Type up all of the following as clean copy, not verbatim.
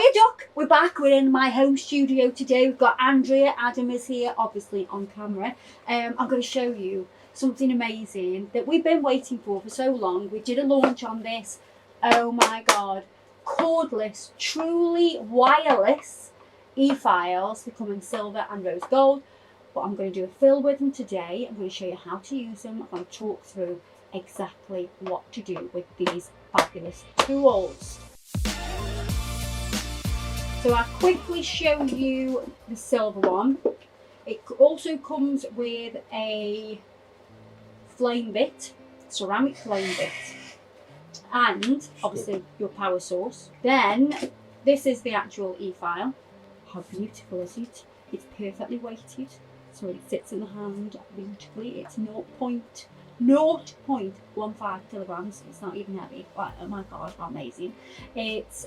Hiya Duck, we're back. We're in my home studio today. We've got Andrea. Adam is here, obviously on camera. I'm going to show you something amazing that we've been waiting for so long. We did a launch on this. Oh my God. Cordless, truly wireless e-files. They come in silver and rose gold. But I'm going to do a fill with them today. I'm going to show you how to use them. I'm going to talk through exactly what to do with these fabulous tools. So I'll quickly show you the silver one. It also comes with a flame bit, ceramic flame bit, and obviously your power source. Then this is the actual e-file. How beautiful is it? It's perfectly weighted, so it sits in the hand beautifully. It's 0.15 kilograms. It's not even heavy. Oh my God, how amazing! It's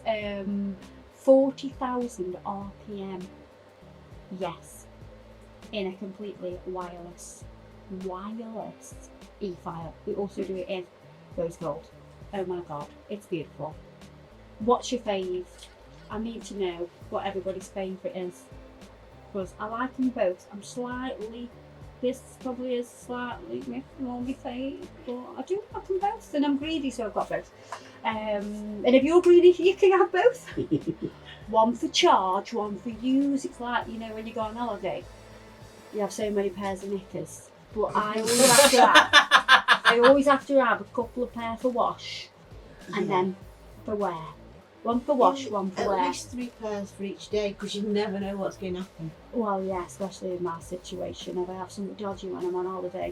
40,000 RPM. Yes, in a completely wireless e-file. We also do it in rose gold. Oh my God, it's beautiful. What's your fave? I need to know what everybody's favourite is, because I like them both. This probably is slightly more my fave, but I do like them both, and I'm greedy, so I've got both. And if you're greedy, you can have both. One for charge, one for use. It's like, you know, when you go on holiday, you have so many pairs of knickers, but I always have to have a couple of pair for wash, and then for wear. One for wash, one for wear. At least 3 pairs for each day, because you never know what's going to happen. Well, yeah, especially in my situation. If I have something dodgy when I'm on holiday,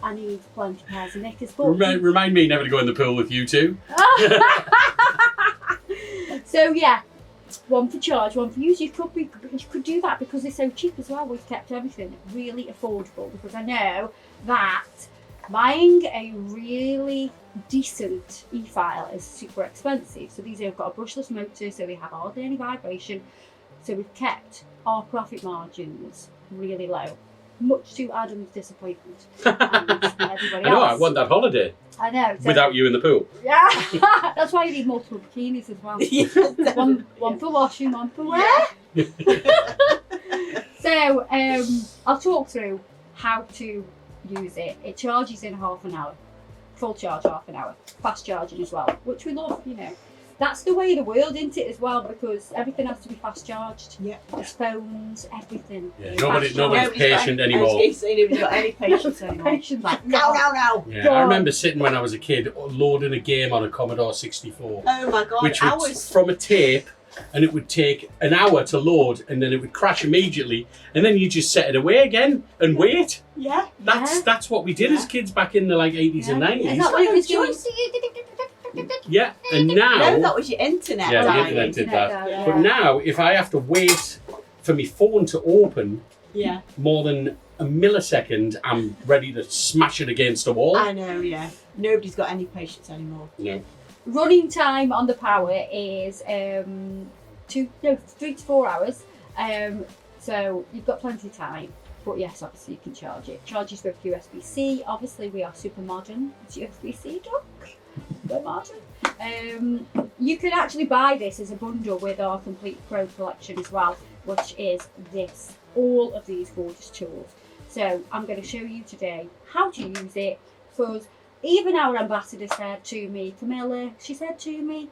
I need plenty of pairs of knickers. But Remind me never to go in the pool with you two. So yeah, one for charge, one for use. You could do that because they're so cheap as well. We've kept everything really affordable, because I know that buying a really decent e-file is super expensive. So these have got a brushless motor, so they have hardly any vibration. So we've kept our profit margins really low, much to Adam's disappointment. And everybody I know, else. I want that holiday. I know. So, Without you in the pool. yeah, that's why you need multiple bikinis as well. One for washing, one for wear. So I'll talk through how to use it. It charges in half an hour. Full charge half an hour. Fast charging as well, which we love, you know. That's the way of the world, isn't it, as well, because everything has to be fast charged. Yeah. There's phones, everything. Yeah, nobody's patient anymore. Nobody's got any patience anymore. Patience. Like, no. Yeah, I remember sitting when I was a kid loading a game on a Commodore 64. Oh my God, which was from a tape, and it would take an hour to load, and then it would crash immediately, and then you just set it away again and wait. Yeah. That's what we did as kids back in the 80s and 90s. Is that what it was doing? Yeah, and now... No, that was your internet. Yeah, the dying. internet did that. Yeah. But now, if I have to wait for my phone to open more than a millisecond, I'm ready to smash it against a wall. I know, yeah. Nobody's got any patience anymore. No. Running time on the power is 3 to 4 hours. So you've got plenty of time. But yes, obviously you can charge it. Charges with USB-C. Obviously we are super modern. It's USB-C, Doc. We're modern. You can actually buy this as a bundle with our Complete Pro collection as well, which is all of these gorgeous tools. So I'm going to show you today how to use it, because even our ambassador said to me, Camilla, she said to me,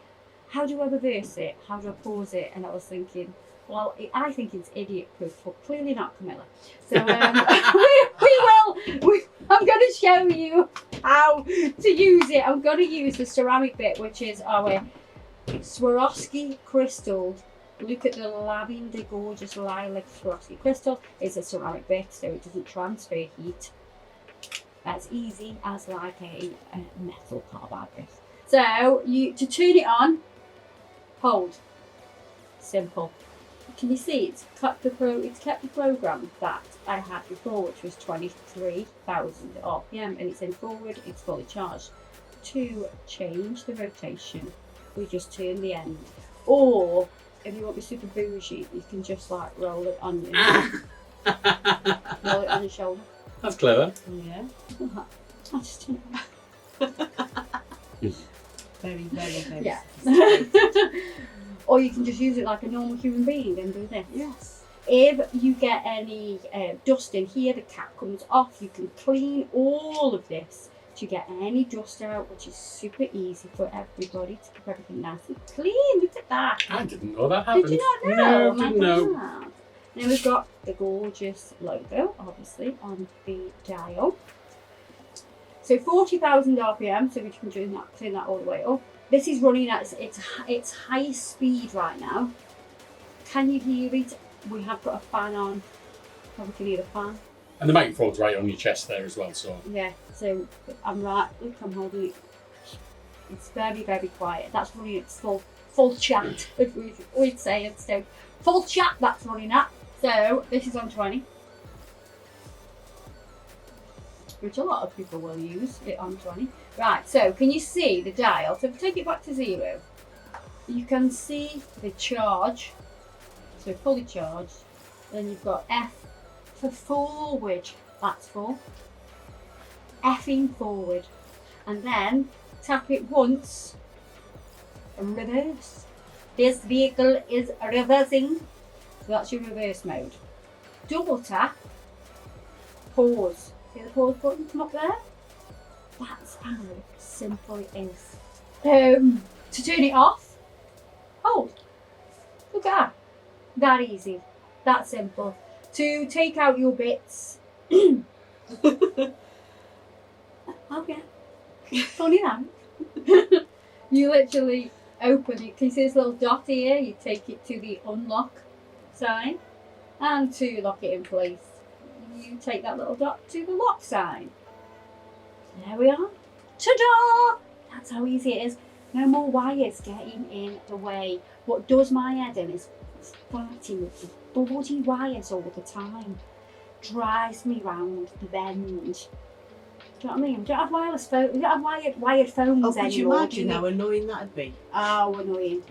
how do I reverse it? How do I pause it? And I was thinking, well, I think it's idiot proof, but clearly not Camilla. So I'm going to show you how to use it. I'm going to use the ceramic bit, which is our Swarovski crystal. Look at the lavender, gorgeous lilac Swarovski crystal. It's a ceramic bit, so it doesn't transfer heat. As easy as like a metal carbide bit. So to turn it on, hold. Simple. Can you see it's kept the program that I had before, which was 23,000 RPM, and it's in forward, it's fully charged. To change the rotation, we just turn the end. Or if you want to be super bougie, you can just like roll it on your roll it on your shoulder. That's clever. Yeah. I just turn it on. Very, very, very. Yeah. Or you can just use it like a normal human being and do this. Yes. If you get any dust in here, the cap comes off. You can clean all of this to get any dust out, which is super easy for everybody to keep everything nice and clean. Look at that. I didn't know that happened. Did you not know? No, didn't know. Then we've got the gorgeous logo, obviously, on the dial. So 40,000 RPM, so we can clean that all the way up. This is running at its highest speed right now. Can you hear it? We have got a fan on. Probably can hear the fan. And the microphone's right on your chest there as well, so. Yeah, so I'm right. Look, I'm holding it. It's very, very quiet. That's running at full chat, as we'd say instead. Full chat, that's running at. So this is on 20. Which a lot of people will use it on 20. Right, so can you see the dial? So if we take it back to 0, you can see the charge. So fully charged. Then you've got F for forward, that's for effing forward. And then tap it once and reverse. This vehicle is reversing. So that's your reverse mode. Double tap, pause. See the pause button come up there? That's how simple it is. To turn it off, hold. Look at that. That easy. That simple. To take out your bits. Okay. Funny that. You literally open it. Can you see this little dot here? You take it to the unlock sign. And to lock it in place, you take that little dot to the lock sign. There we are. Ta-da! That's how easy it is. No more wires getting in the way. What does my head in is fighting with the bloody wires all the time. Drives me round the bend. Do you know what I mean? We don't have wireless phones. We don't have wired phones anymore. Could you imagine how annoying that'd be? Oh, annoying.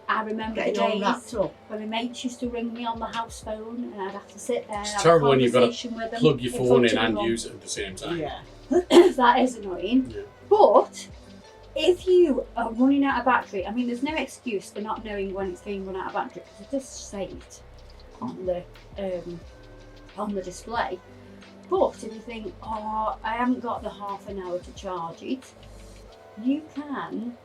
I remember the Getting all days wrapped up. when my mates used to ring me on the house phone and I'd have to sit there and It's have terrible a when you've got conversation to with them plug your phone front in of and them. use it at the same time. Yeah. That is annoying. Yeah. But if you are running out of battery, I mean, there's no excuse for not knowing when it's going to run out of battery because it does say it on the display. But if you think, oh, I haven't got the half an hour to charge it, you can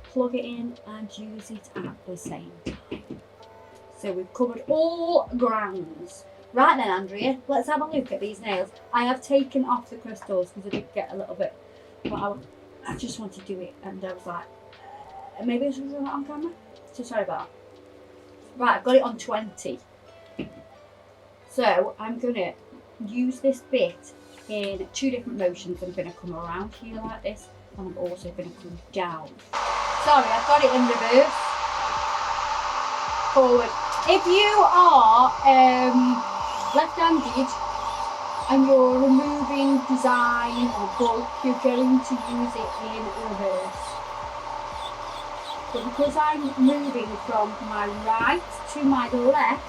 plug it in and use it at the same time. So we've covered all grounds. Right then, Andrea, let's have a look at these nails. I have taken off the crystals because I did get a little bit, but I just wanted to do it and I was like, maybe I should do it on camera? So sorry about that. Right, I've got it on 20. So I'm going to use this bit in 2 different motions. I'm going to come around here like this and I'm also going to come down. Sorry, I've got it in reverse. Forward. If you are left-handed and you're removing design or bulk, you're going to use it in reverse. But because I'm moving from my right to my left,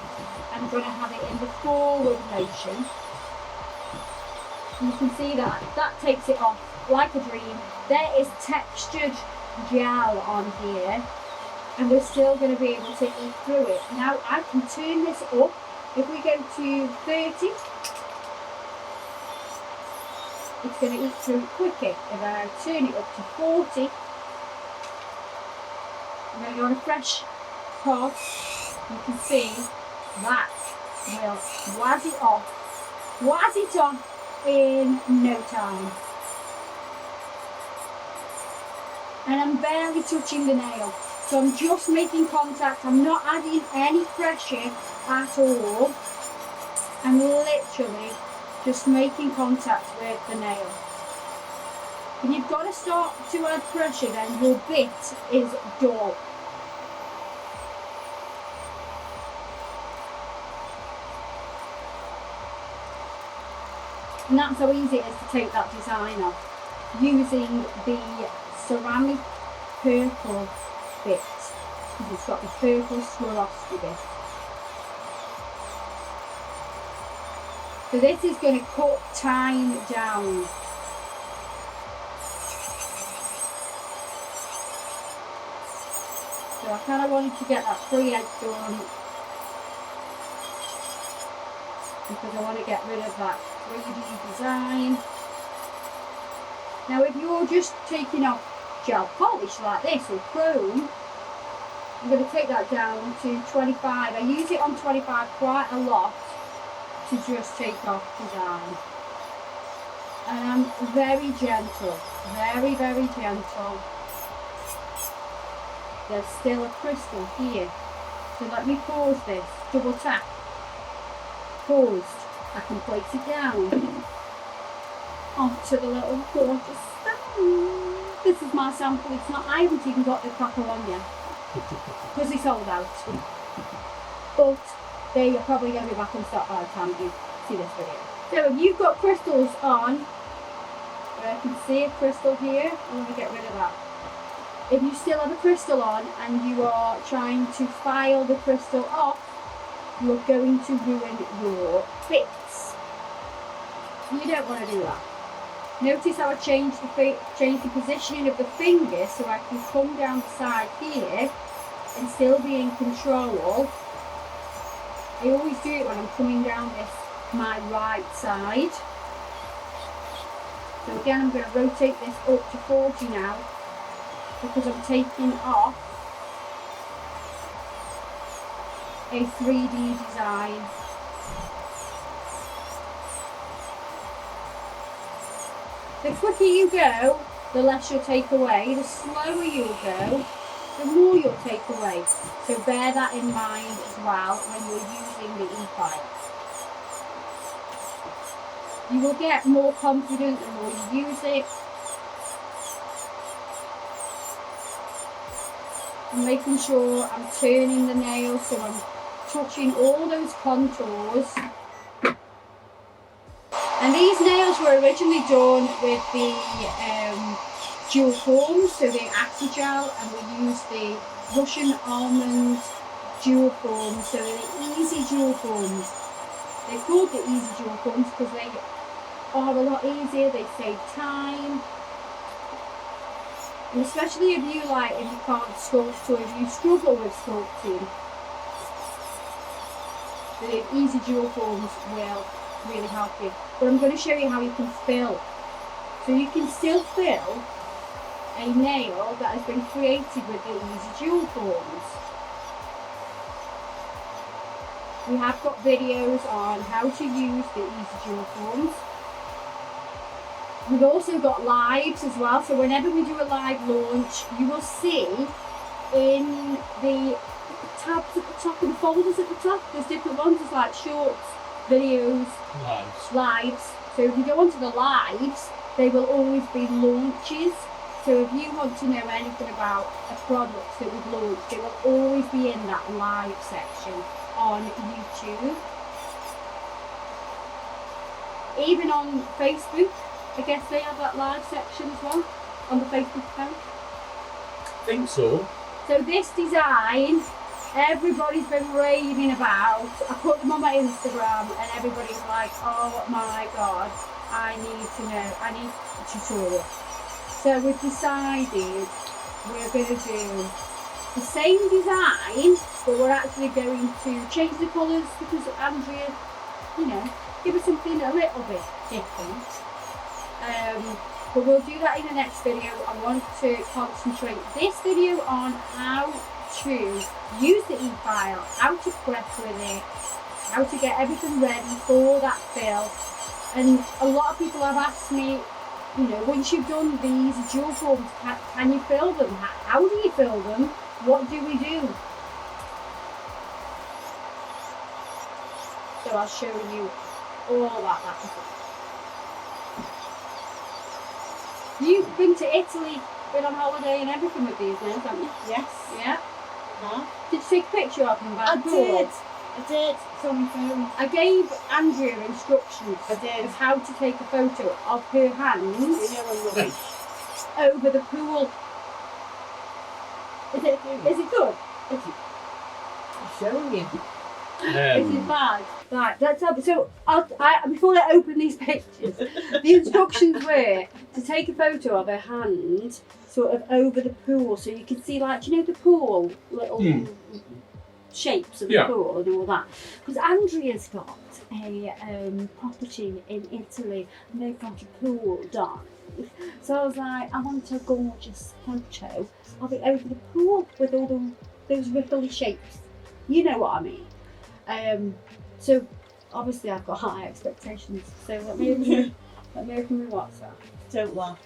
I'm going to have it in the forward motion. You can see that takes it off like a dream. There is textured gel on here and we're still going to be able to eat through it. Now I can turn this up. If we go to 30, it's going to eat through it quicker. If I turn it up to 40, I'm going to go on a fresh pod. You can see that will waz it off in no time. And I'm barely touching the nail. So I'm just making contact. I'm not adding any pressure at all. I'm literally just making contact with the nail. When you've got to start to add pressure, then your bit is dull. And that's how easy it is to take that design off using the ceramic purple bit, because it's got the purple Swarovski bit. So this is going to cut time down. So I kind of wanted to get that pre-edge done because I want to get rid of that 3D design. Now if you're just taking off gel polish like this or chrome, I'm going to take that down to 25. I use it on 25 quite a lot to just take off design. And I'm very gentle, very, very gentle. There's still a crystal here. So let me pause this, double tap. Paused. I can place it down onto the little gorgeous stand. This is my sample. It's not, I haven't even got the proper one yet because they sold out. But they are probably going to be back in stock by the time you see this video. So if you've got crystals on, I can see a crystal here. I'm going to get rid of that. If you still have a crystal on and you are trying to file the crystal off, you're going to ruin your bits. You don't want to do that. Notice how I changed the positioning of the finger so I can come down the side here and still be in control. I always do it when I'm coming down my right side. So again, I'm going to rotate this up to 40 now because I'm taking off a 3D design. The quicker you go, the less you'll take away. The slower you'll go, the more you'll take away. So bear that in mind as well when you're using the e-file. You will get more confident the more you use it. I'm making sure I'm turning the nail so I'm touching all those contours. And these nails were originally done with the dual forms, so the Axigel, and we used the Russian almond dual forms, so the easy dual forms. They're called the easy dual forms because they are a lot easier, they save time. And especially if you can't sculpt or if you struggle with sculpting, the easy dual forms will really help you. But I'm going to show you how you can fill. So you can still fill a nail that has been created with the easy dual forms. We have got videos on how to use the easy dual forms. We've also got lives as well, so whenever we do a live launch, you will see in the tabs at the top and the folders at the top, there's different ones. There's like shorts, videos, lives. So if you go onto the lives, they will always be launches. So if you want to know anything about a product that we've launched, it will always be in that live section on YouTube. Even on Facebook, I guess they have that live section as well on the Facebook account. I think so. So this design, everybody's been raving about. I put them on my Instagram and everybody's like, oh my god, I need to know, I need a tutorial. So we've decided we're going to do the same design, but we're actually going to change the colours because Andrea, give us something a little bit different. But we'll do that in the next video. I want to concentrate this video on how to use the e-file, how to prep with it, how to get everything ready for that fill. And a lot of people have asked me, once you've done these dual forms, can you fill them? How do you fill them? What do we do? So I'll show you all that. You've been to Italy, been on holiday and everything with these nails, haven't you? Yes. Yeah. Huh? Did you take a picture of them? I did. It's on my phone. I gave Andrea instructions I did. of how to take a photo of her hands over the pool. Is it good? I'm showing you. This is bad. Right, that's up. So before I open these pictures, the instructions were to take a photo of her hand sort of over the pool, so you can see, like, you know, the pool little shapes of the pool and all that. Because Andrea's got a property in Italy and they've got a pool done. So I was like, I want a gorgeous photo of it over the pool with all those ripply shapes. You know what I mean? So obviously I've got high expectations. So let me open my WhatsApp. Don't laugh.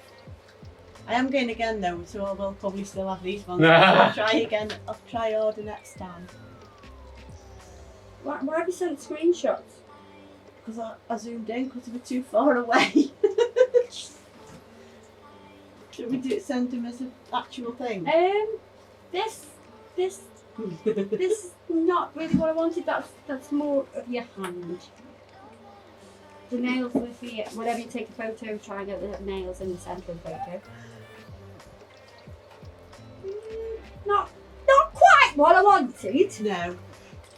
I am going again though, so I will probably still have these ones. I'll try again. I'll try order next time. Why have you sent screenshots? Because I zoomed in because they were too far away. Should we send them as an actual thing? This is not really what I wanted. That's more of your hand. The nails are here. Whenever you take a photo, try and get the nails in the centre of the photo. Not quite what I wanted. No.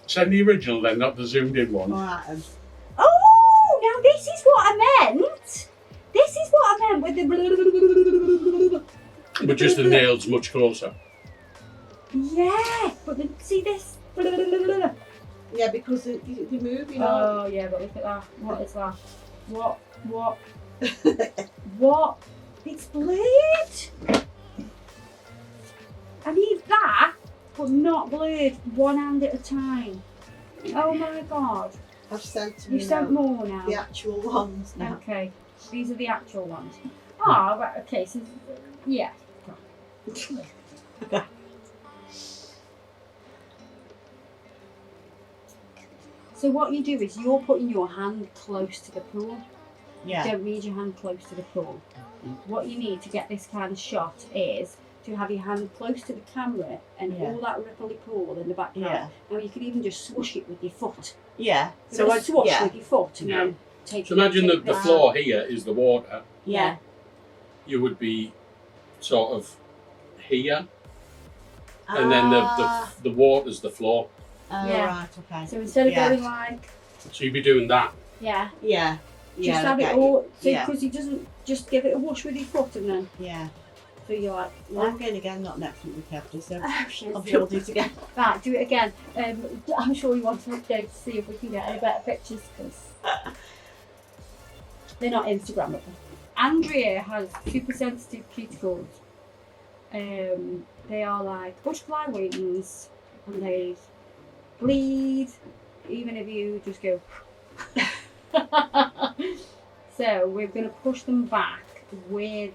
Send the original then, not the zoomed in one. Alright then. Oh, now this is what I meant. This is what I meant with the. But just the nails much closer. Yeah, but see this. Yeah, because they move, you know. Oh yeah, but look at that. What is that? What? What? It's blurred. I need that, but not blurred. One hand at a time. Oh my god. I've sent You've sent more now. the actual ones now. Okay, these are the actual ones. Ah, right. Okay, so yeah. So what you do is you're putting your hand close to the pool. Yeah. You don't need your hand close to the pool. What you need to get this kind of shot is to have your hand close to the camera and all that ripply pool in the background. Yeah. Now you can even just swoosh it with your foot. Yeah. So I swoosh with your foot and then take So it. imagine the floor here is the water. Yeah. You would be sort of here, and then the water's the floor. Right, okay. So instead of going like. So you'd be doing that. Yeah. Yeah. Just have it all. So because he doesn't just give it a wash with your foot and then. Yeah. So you're like. Well, I'm going again, not next week with Kevin, so Oh, obviously we'll do it again. Right, do it again. I'm sure you want to update to see if we can get any better pictures because they're not Instagrammable. Andrea has super sensitive cuticles. They are like butterfly wings and they bleed even if you just go. So we're going to push them back with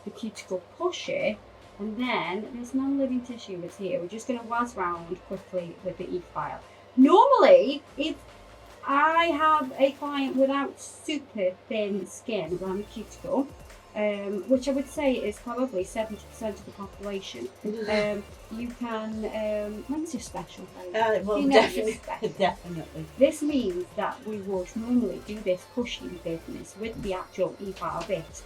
the cuticle pusher, and then this non-living tissue is here. We're just going to waz round quickly with the e-file. Normally, if I have a client without super thin skin around the cuticle, which I would say is probably 70% of the population, you can, when's your special day? Well, You know definitely, your special. definitely. This means that we would normally do this pushing business with the actual e-file bit.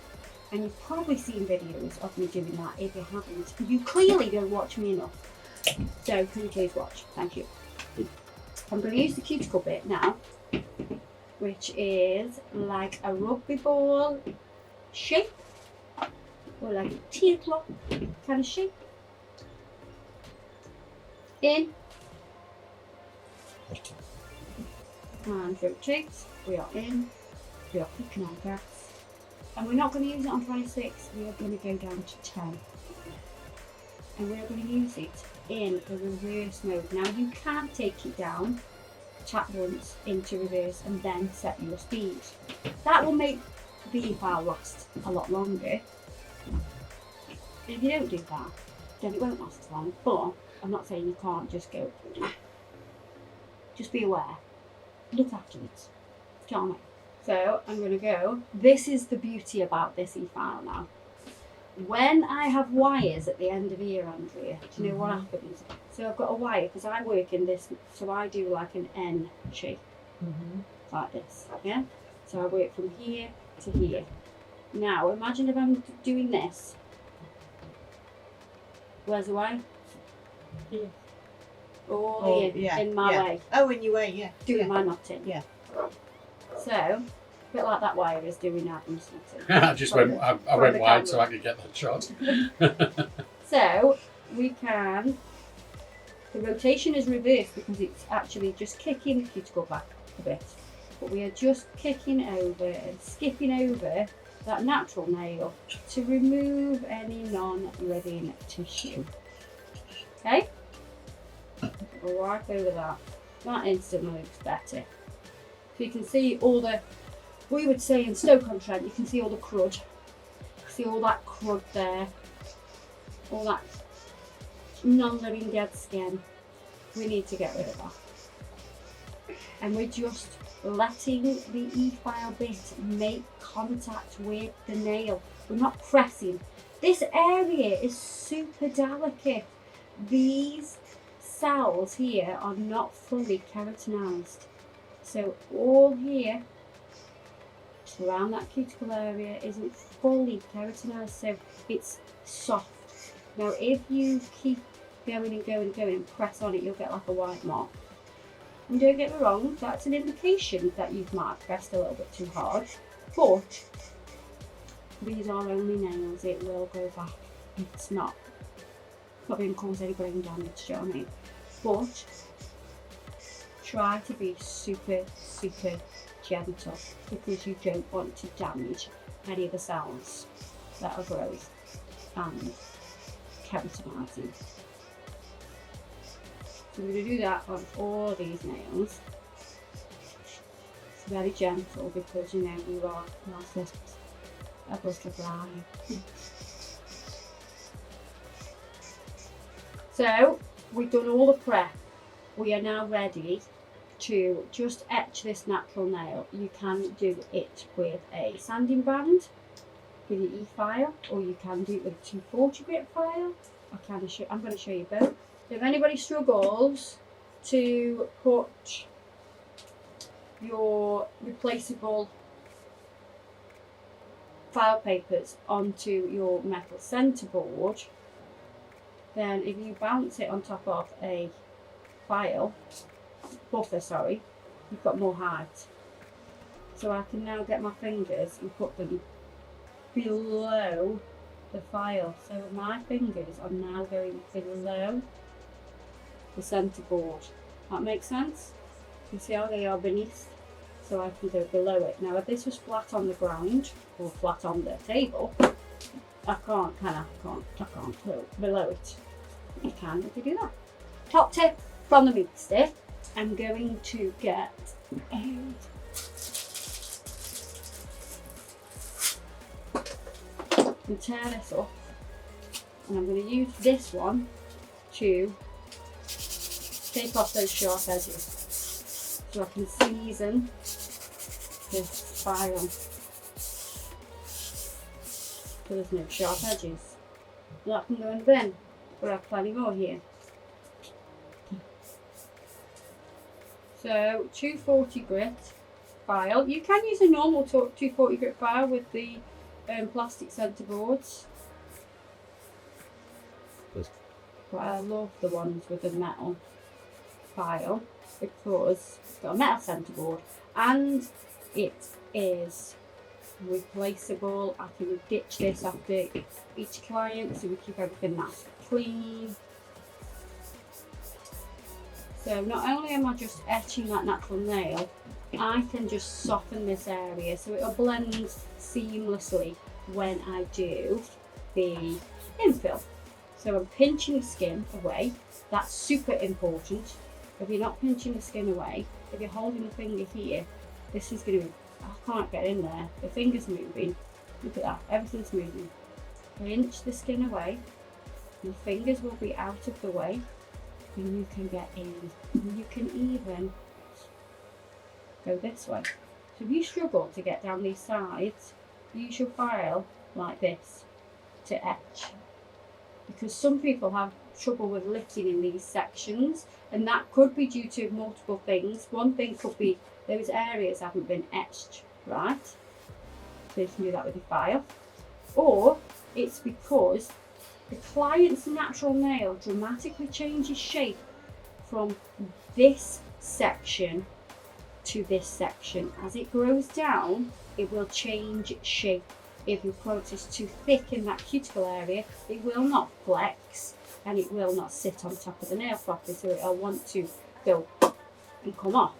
And you've probably seen videos of me doing that. If you haven't, you clearly don't watch me enough. So can you please watch? Thank you. I'm going to use the cuticle bit now, which is like a rugby ball shape, or like a teardrop kind of shape. In. And rotate. We are in. We are picking our gas. And we're not going to use it on 26, we are going to go down to 10. And we're going to use it in the reverse mode. Now you can take it down, tap once into reverse and then set your speed. That will make the e-file last a lot longer. If you don't do that, then it won't last as long. But I'm not saying you can't just go. Just be aware. Look after it. Do you know what I mean? So I'm going to go. This is the beauty about this e-file now. When I have wires at the end of here, Andrea, do you know what happens? So I've got a wire because I work in this, so I do like an N shape, like this, yeah? So I work from here to here. Now imagine if I'm doing this. Where's the wire? Here. all here in my way. Oh, in your way, yeah. Doing my knotting. Yeah. So, a bit like that wire is doing Adam's knotting. I went wide so I could get that shot. So, we can, the rotation is reversed because it's actually just kicking the cuticle back a bit. But we are just kicking over and skipping over that natural nail to remove any non-living tissue. Okay? We'll wipe over that. That instantly looks better. So you can see all the, we would say in Stoke-on-Trent, you can see all the crud. See all that crud there. All that non-living dead skin. We need to get rid of that. And we're just letting the e-file bit make contact with the nail. We're not pressing. This area is super delicate. These cells here are not fully keratinized. So all here around that cuticle area isn't fully keratinized, so it's soft. Now if you keep going and going and going and press on it, you'll get like a white mark. And don't get me wrong, that's an indication that you might have pressed a little bit too hard, but these are only nails, it will go back. It's not going to cause any brain damage, do you know what I mean? But try to be super, super gentle because you don't want to damage any of the cells that are growing and keratinizing. So we're going to do that on all these nails. It's very gentle because you know you are not a butterfly. So we've done all the prep. We are now ready to just etch this natural nail. You can do it with a sanding band with your e-file, or you can do it with a 240 grit file. I'm going to show you both. If anybody struggles to put your replaceable file papers onto your metal centerboard, then if you bounce it on top of a buffer, you've got more height. So I can now get my fingers and put them below the file. So my fingers are now going below the centerboard. That makes sense? You can see how they are beneath, so I can go below it. Now if this was flat on the ground or flat on the table, I can't go below it. You can if you do that. Top tip from the meat stick, I'm going to get and tear this up, and I'm going to use this one to take off those sharp edges so I can season this file so there's no sharp edges. That can go in the bin, but I have plenty more here. So 240 grit file. You can use a normal 240 grit file with the plastic centerboards, but I love the ones with the metal file because it's got a metal centerboard and it is replaceable. I can ditch this after each client, so we keep everything nice and clean. So not only am I just etching that natural nail, I can just soften this area so it'll blend seamlessly when I do the infill. So I'm pinching the skin away. That's super important. If you're not pinching the skin away, if you're holding the finger here, this is going to be, I can't get in there. The finger's moving. Look at that, everything's moving. Pinch the skin away. Your fingers will be out of the way and you can get in. And you can even go this way. So if you struggle to get down these sides, use your file like this to etch. Because some people have trouble with lifting in these sections, and that could be due to multiple things. One thing could be those areas haven't been etched right, so you can do that with your file. Or it's because the client's natural nail dramatically changes shape from this section to this section. As it grows down, it will change shape. If your product is too thick in that cuticle area, it will not flex and it will not sit on top of the nail properly, so it'll want to go and come off.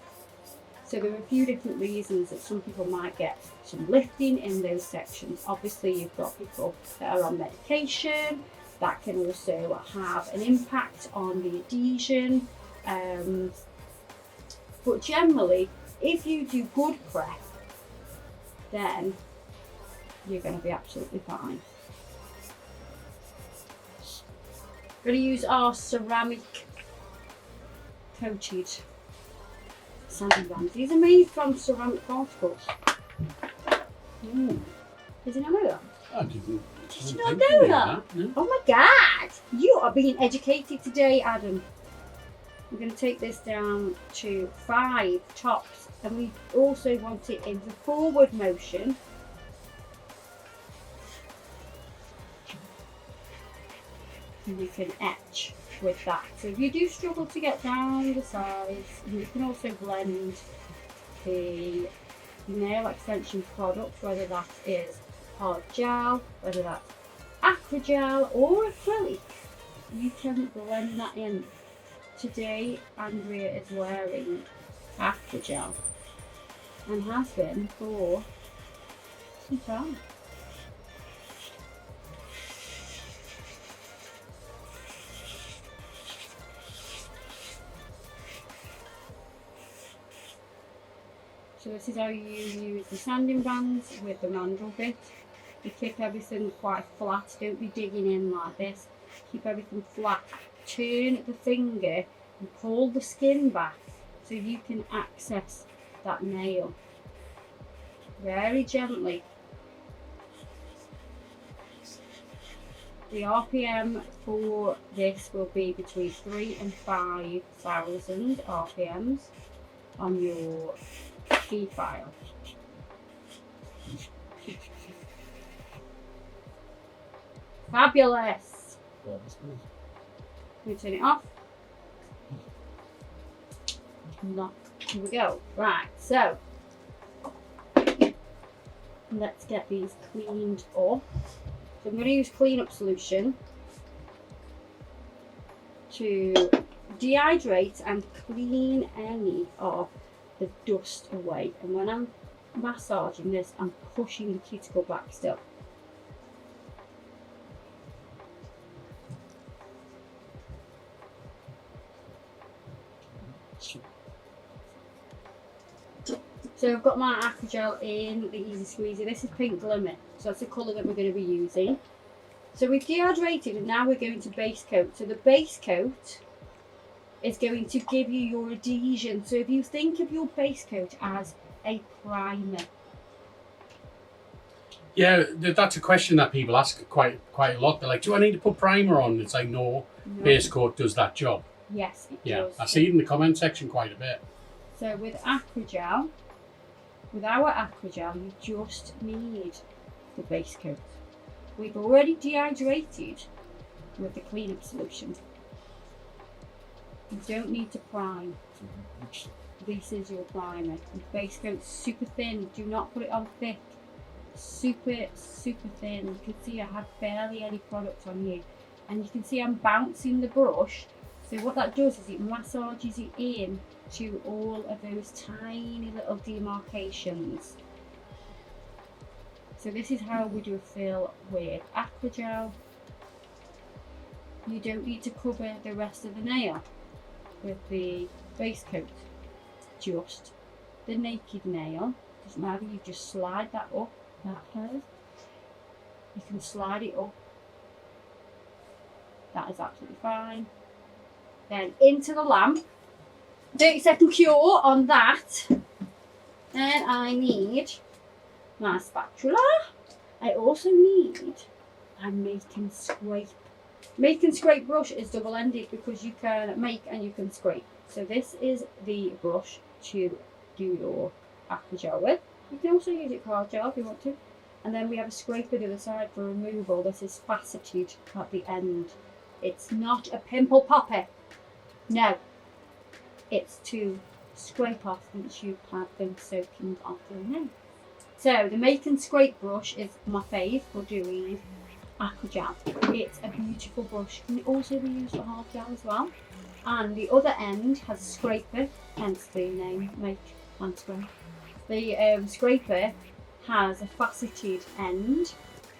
So there are a few different reasons that some people might get some lifting in those sections. Obviously, you've got people that are on medication. That can also have an impact on the adhesion. But generally, if you do good prep, then you're going to be absolutely fine. We're going to use our ceramic coated sanding bands. These are made from ceramic particles. Did you not know that? I didn't. Did you not know that? No. Oh my God! You are being educated today, Adam. We're going to take this down to 5 tops, and we also want it in the forward motion. And we can etch with that. So if you do struggle to get down the sides, you can also blend the nail extension product, whether that is hard gel, whether that's acrygel or acrylic. You can blend that in. Today, Andrea is wearing acrygel and has been for some time. So this is how you use the sanding bands with the mandrel bit. You keep everything quite flat, don't be digging in like this. Keep everything flat. Turn the finger and pull the skin back so you can access that nail. Very gently. The RPM for this will be between 3,000 and 5,000 RPMs on your key file. Fabulous! Can we turn it off? No. Here we go. Right, so let's get these cleaned up. So I'm going to use cleanup solution to dehydrate and clean any of the dust away. And when I'm massaging this, I'm pushing the cuticle back still. So I've got my acrygel in the Easy Squeezy. This is Pink Glimmer, so that's the colour that we're going to be using. So we've dehydrated and now we're going to base coat. So the base coat is going to give you your adhesion. So if you think of your base coat as a primer. Yeah, that's a question that people ask quite a lot. They're like, do I need to put primer on? It's like, no. Base coat does that job. Yes, it Yeah, does. I see it in the comment section quite a bit. So with acrygel, with our acrygel, you just need the base coat. We've already dehydrated with the cleanup solution. You don't need to prime. This is your primer. The base coat's super thin. Do not put it on thick. Super, super thin. You can see I have barely any product on here. And you can see I'm bouncing the brush. So what that does is it massages it in to all of those tiny little demarcations. So this is how we do a fill with acrygel. You don't need to cover the rest of the nail with the base coat. Just the naked nail. Doesn't matter, you just slide that up. You can slide it up. That is absolutely fine. Then into the lamp. 30-second cure on that. Then I need my spatula. I also need a make and scrape. Make and scrape brush is double-ended because you can make and you can scrape. So this is the brush to do your acrygel with. You can also use it for hard gel if you want to. And then we have a scraper the other side for removal. This is faceted at the end. It's not a pimple popper. No. it's to scrape off once you've had them soaking off your nails. So the Meakin scrape brush is my fave for doing aqua gel. It's a beautiful brush. Can also be used for hard gel as well. And the other end has a scraper, hence the name Make and Scrape. The scraper has a faceted end,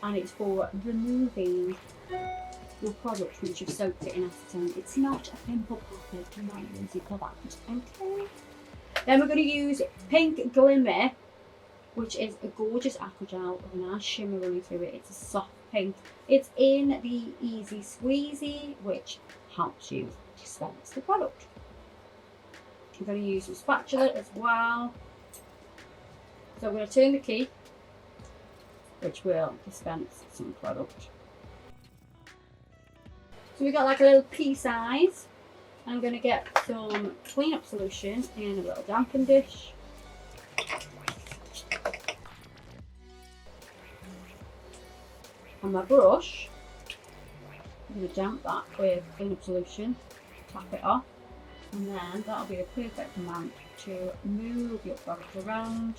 and it's for removing your product once you've soaked it in acetone. It's not a pimple popper, do not use it for that. Okay. Then we're going to use Pink Glimmer, which is a gorgeous aqua gel with a nice shimmer running through it. It's a soft pink. It's in the Easy Squeezy, which helps you dispense the product. I'm going to use a spatula as well. So I'm going to turn the key, which will dispense some product. So we've got like a little pea size. I'm going to get some clean-up solution in a little dampen dish. And my brush, I'm going to damp that with clean-up solution, tap it off, and then that'll be a perfect amount to move your product around.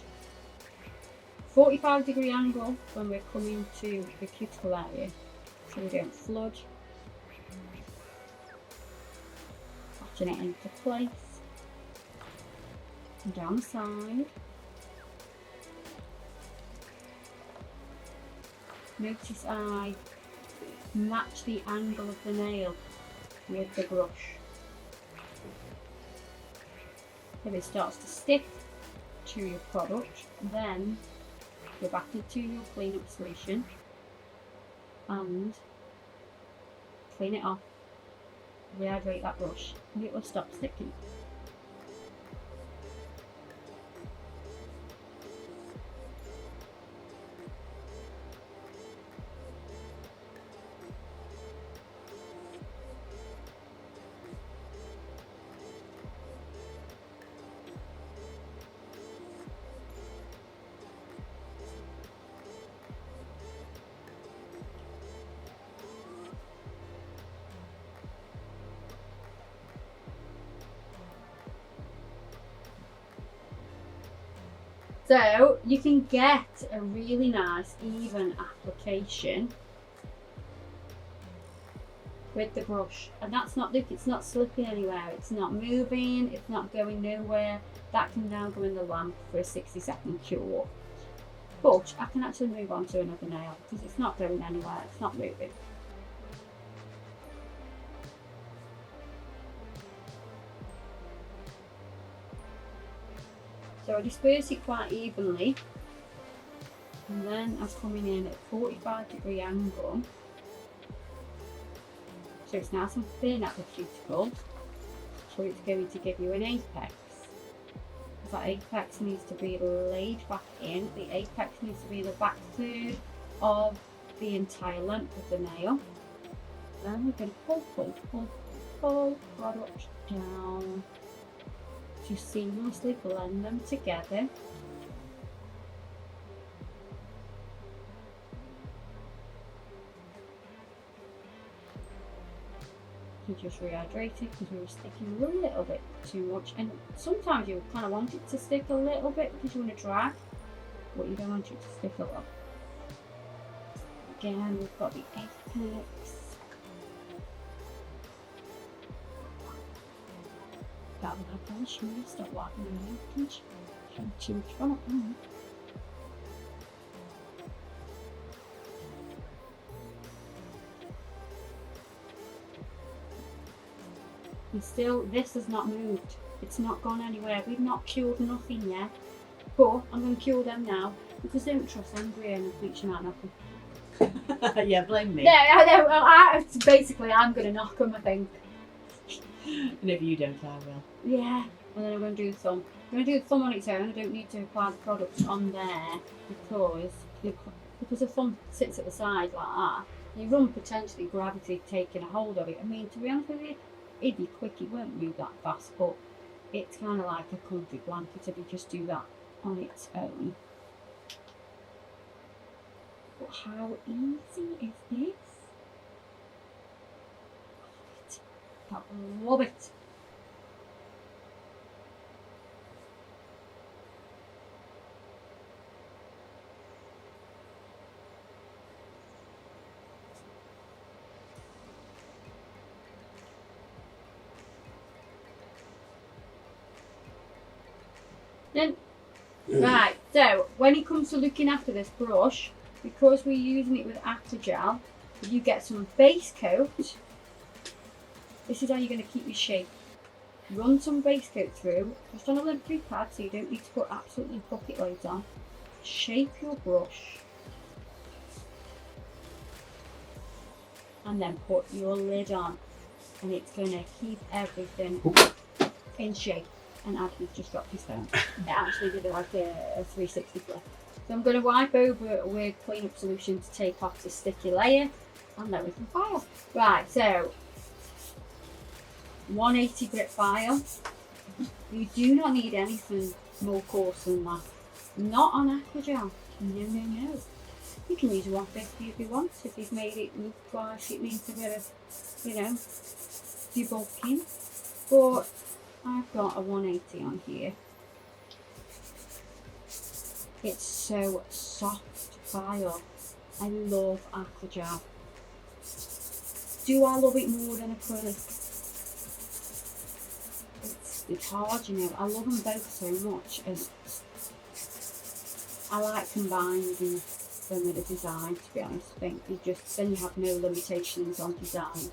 45-degree angle when we're coming to the cuticle area, so we don't flood. Patching it into place, and down the side. Notice I match the angle of the nail with the brush. If it starts to stick to your product, then go back into your clean-up solution and clean it off, rehydrate that brush, and it will stop sticking. So you can get a really nice even application with the brush, and that's not, look, it's not slipping anywhere, it's not moving, it's not going nowhere. That can now go in the lamp for a 60-second cure. But I can actually move on to another nail because it's not going anywhere, it's not moving. So I disperse it quite evenly, and then I'm coming in at 45-degree angle, so it's nice and thin at the cuticle, so it's going to give you an apex. That apex needs to be laid back in. The apex needs to be the back third of the entire length of the nail. Then we're going to pull product down to seamlessly blend them together. You just rehydrate it because we were sticking a little bit too much, and sometimes you kind of want it to stick a little bit because you want to drag, but you don't want it to stick a lot. Again, we've got the apex. That will have one shoe, stop walking around, too much fun. And still, this has not moved. It's not gone anywhere. We've not cured nothing yet. But I'm going to cure them now because I don't trust Andrea and I think she might knock them. Yeah, blame me. Yeah, I know. Basically, I'm going to knock them, I think. And if you don't, I will. Yeah. And then I'm going to do the thumb. I'm going to do the thumb on its own. I don't need to apply the product on there because the thumb sits at the side like that. You run potentially gravity taking a hold of it. I mean, to be honest with you, it'd be quick, it won't move that fast, but it's kind of like a comfy blanket if you just do that on its own. But how easy is this? I love it. Right, so when it comes to looking after this brush, because we're using it with aqua gel, if you get some base coat, this is how you're going to keep your shape. Run some base coat through, just on a lint-free pad, so you don't need to put absolutely bucket loads on. Shape your brush. And then put your lid on. And it's going to keep everything in shape. And Adam's just dropped his phone. It actually did like a 360 flip. So I'm going to wipe over with clean-up solution to take off the sticky layer. And then we can file. Right, so 180 grit file. You do not need anything more coarse than that. Not on aqua gel. No. You can use 150 if you want, if you've made it look like it needs a bit of, debulking. But I've got a 180 on here. It's so soft file. I love aqua gel. Do I love it more than acrylic? It's hard, I love them both so much, and I like combining them with a design, to be honest. I think then you have no limitations on design.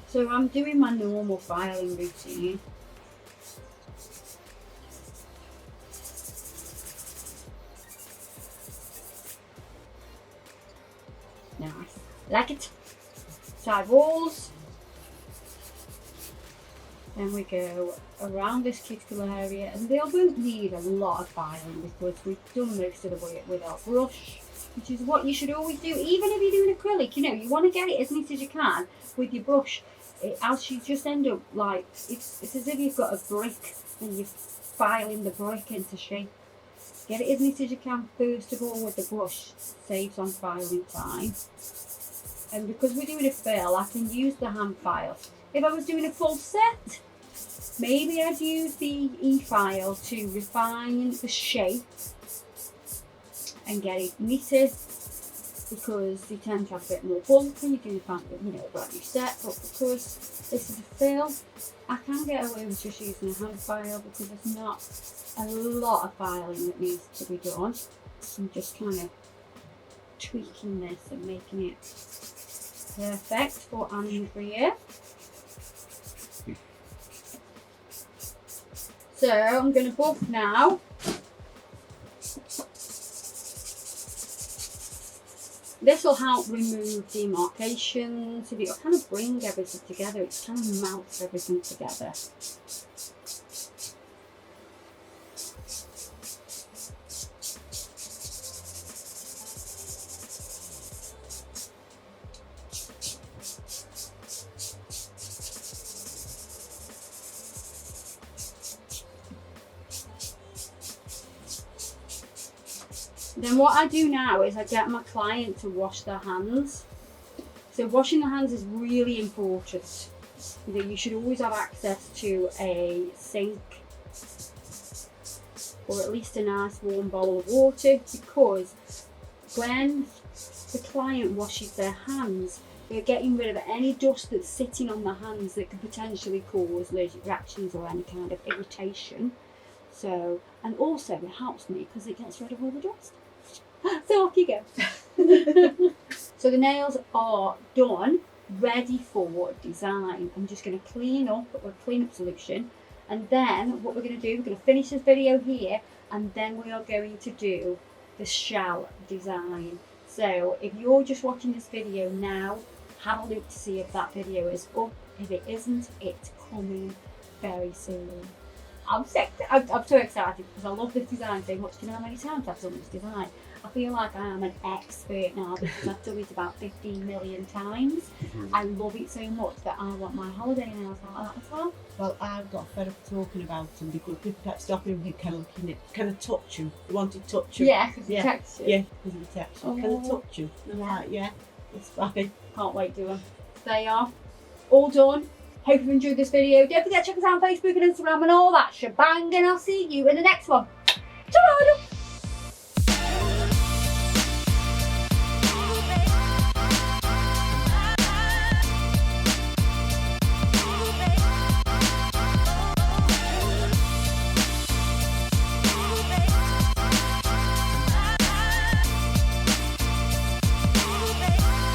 So I'm doing my normal filing routine. Nice. Like it. Side walls. Then we go around this cuticle area, and they won't need a lot of filing because we've done most of the work with our brush, which is what you should always do. Even if you're doing acrylic, you want to get it as neat as you can with your brush. Else you just end up like, it's as if you've got a brick and you're filing the brick into shape. Get it as neat as you can first of all with the brush, saves on filing time. And because we're doing a fill, I can use the hand file. If I was doing a full set, maybe I'd use the E-file to refine the shape and get it knitted, because you tend to have a bit more bulk when you're doing a brand new set. But because this is a fill, I can get away with just using a hand file because there's not a lot of filing that needs to be done. I'm just kind of tweaking this and making it perfect for Andrea. So I'm going to buff now. This will help remove demarcations. It'll kind of bring everything together. It kind of melts everything together. Then what I do now is I get my client to wash their hands. So washing the hands is really important. You should always have access to a sink or at least a nice warm bowl of water, because when the client washes their hands, they're getting rid of any dust that's sitting on the hands that could potentially cause allergic reactions or any kind of irritation. So, and also it helps me because it gets rid of all the dust. So off you go. So the nails are done, ready for design. I'm just going to clean up with a clean-up solution, and then what we're going to do, we're going to finish this video here, and then we are going to do the shell design. So if you're just watching this video now, have a look to see if that video is up. If it isn't, it's coming very soon. I'm so excited because I love this design so much. Do you know how many times I've done this design? I feel like I am an expert now because I've done it about 15 million times. I love it so much that I want my holiday nails like that as well. Well, I've got fed up talking about them because people kept stopping me, kind of looking at, can I touch them? They wanted to touch them. Yeah, because of the texture. Yeah, because of the texture. Can I touch them? And I'm like, yeah, it's fine. Can't wait to do them. They are all done. Hope you've enjoyed this video. Don't forget to check us out on Facebook and Instagram and all that shebang, and I'll see you in the next one.